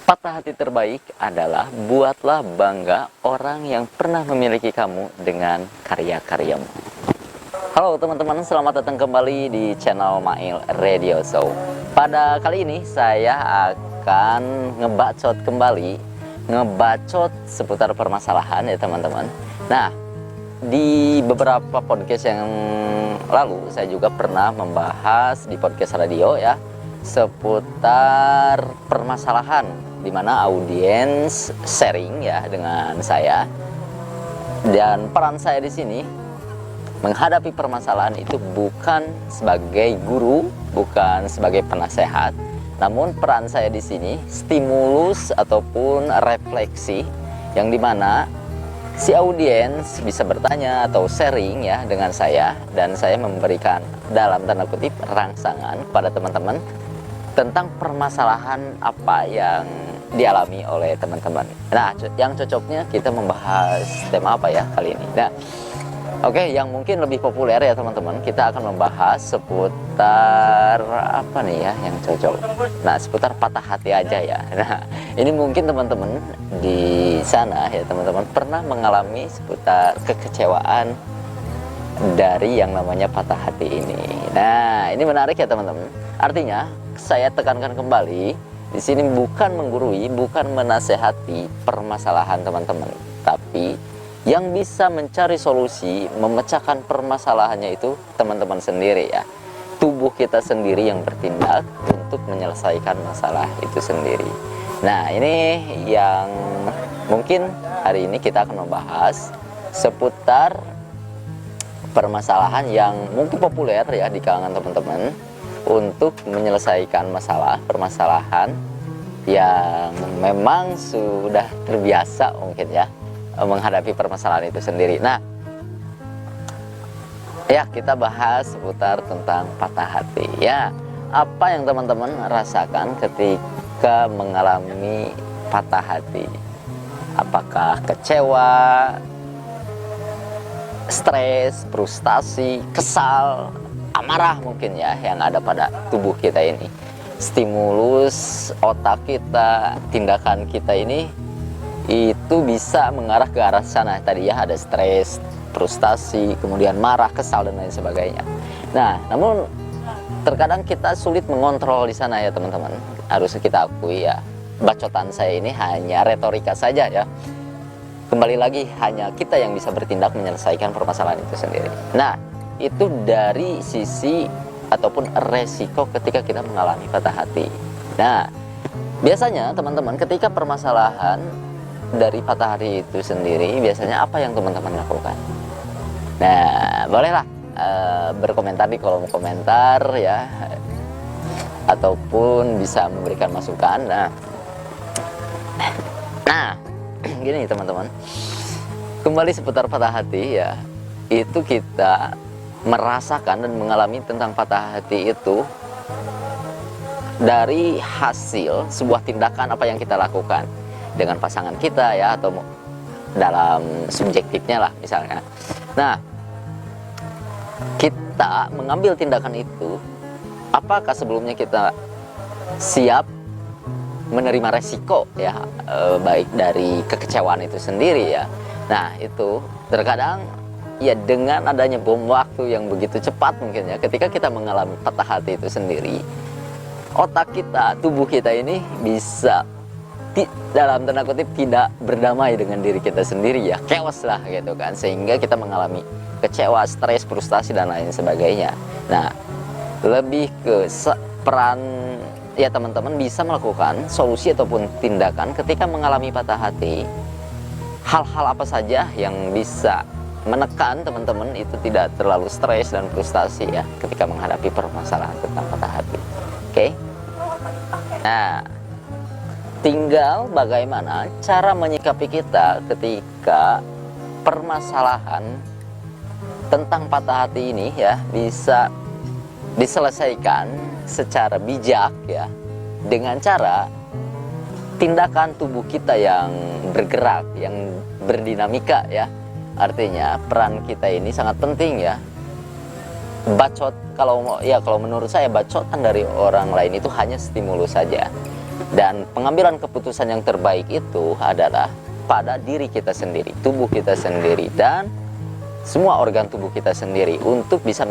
Patah hati terbaik adalah buatlah bangga orang yang pernah memiliki kamu dengan karya-karyamu. Halo teman-teman, selamat datang kembali di channel Mail Radio Show. Pada kali ini saya akan ngebacot kembali, ngebacot seputar permasalahan ya teman-teman. Nah, di beberapa podcast yang lalu saya juga pernah membahas di podcast radio ya seputar permasalahan di mana audiens sharing ya dengan saya, dan peran saya di sini menghadapi permasalahan itu bukan sebagai guru, bukan sebagai penasehat, namun peran saya di sini stimulus ataupun refleksi yang dimana si audiens bisa bertanya atau sharing ya dengan saya, dan saya memberikan dalam tanda kutip rangsangan kepada teman-teman tentang permasalahan apa yang dialami oleh teman-teman. Nah, yang cocoknya kita membahas tema apa ya kali ini? Nah, oke, yang mungkin lebih populer ya teman-teman, kita akan membahas seputar apa nih ya yang cocok. Nah, seputar patah hati aja ya. Nah, ini mungkin teman-teman di sana ya teman-teman pernah mengalami seputar kekecewaan dari yang namanya patah hati ini. Nah, ini menarik ya teman-teman. Artinya, saya tekankan kembali, di sini bukan menggurui, bukan menasehati permasalahan teman-teman, tapi yang bisa mencari solusi, memecahkan permasalahannya itu teman-teman sendiri ya. Tubuh kita sendiri yang bertindak untuk menyelesaikan masalah itu sendiri. Nah, ini yang mungkin hari ini kita akan membahas seputar permasalahan yang mungkin populer ya di kalangan teman-teman untuk menyelesaikan permasalahan yang memang sudah terbiasa mungkin ya menghadapi permasalahan itu sendiri. Nah, ya kita bahas seputar tentang patah hati ya. Apa yang teman-teman rasakan ketika mengalami patah hati? Apakah kecewa, stres, frustasi, kesal, amarah mungkin ya yang ada pada tubuh kita ini. Stimulus otak kita, tindakan kita ini itu bisa mengarah ke arah sana tadi ya, ada stres, frustasi, kemudian marah, kesal dan lain sebagainya. Nah, namun terkadang kita sulit mengontrol di sana ya teman-teman. Harus kita akui ya, bacotan saya ini hanya retorika saja ya. Kembali lagi, hanya kita yang bisa bertindak menyelesaikan permasalahan itu sendiri. Nah, itu dari sisi ataupun resiko ketika kita mengalami patah hati. Nah, biasanya teman-teman ketika permasalahan dari patah hati itu sendiri, biasanya apa yang teman-teman lakukan? Nah, bolehlah berkomentar di kolom komentar ya, ataupun bisa memberikan masukan. Nah, gini teman-teman, kembali seputar patah hati ya, itu kita merasakan dan mengalami tentang patah hati itu dari hasil sebuah tindakan apa yang kita lakukan dengan pasangan kita ya, atau dalam subjektifnya lah misalnya. Nah, kita mengambil tindakan itu, apakah sebelumnya kita siap menerima resiko ya, baik dari kekecewaan itu sendiri ya. Nah, itu terkadang ya dengan adanya bom waktu yang begitu cepat mungkin ya, ketika kita mengalami patah hati itu sendiri, otak kita, tubuh kita ini bisa dalam tanda kutip tidak berdamai dengan diri kita sendiri ya, chaos lah gitu kan, sehingga kita mengalami kecewa, stres, frustasi dan lain sebagainya. Nah, lebih ke peran ya teman-teman bisa melakukan solusi ataupun tindakan ketika mengalami patah hati. Hal-hal apa saja yang bisa menekan teman-teman itu tidak terlalu stres dan frustasi ya ketika menghadapi permasalahan tentang patah hati. Oke? Nah, tinggal bagaimana cara menyikapi kita ketika permasalahan tentang patah hati ini ya bisa diselesaikan secara bijak ya, dengan cara tindakan tubuh kita yang bergerak, yang berdinamika ya. Artinya peran kita ini sangat penting ya. Bacot, kalau menurut saya bacotan dari orang lain itu hanya stimulus saja. Dan pengambilan keputusan yang terbaik itu adalah pada diri kita sendiri, tubuh kita sendiri, dan semua organ tubuh kita sendiri untuk bisa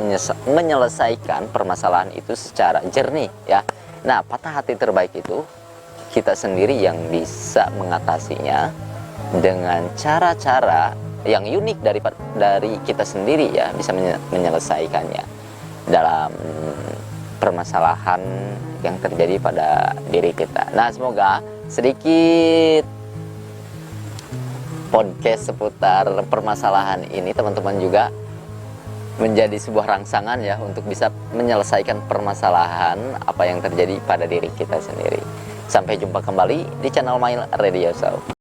menyelesaikan permasalahan itu secara jernih ya. Nah, patah hati terbaik itu kita sendiri yang bisa mengatasinya dengan cara-cara yang unik dari kita sendiri ya, bisa menyelesaikannya dalam permasalahan yang terjadi pada diri kita. Nah, semoga sedikit podcast seputar permasalahan ini teman-teman juga menjadi sebuah rangsangan ya untuk bisa menyelesaikan permasalahan apa yang terjadi pada diri kita sendiri. Sampai jumpa kembali di channel Mail Radio Show.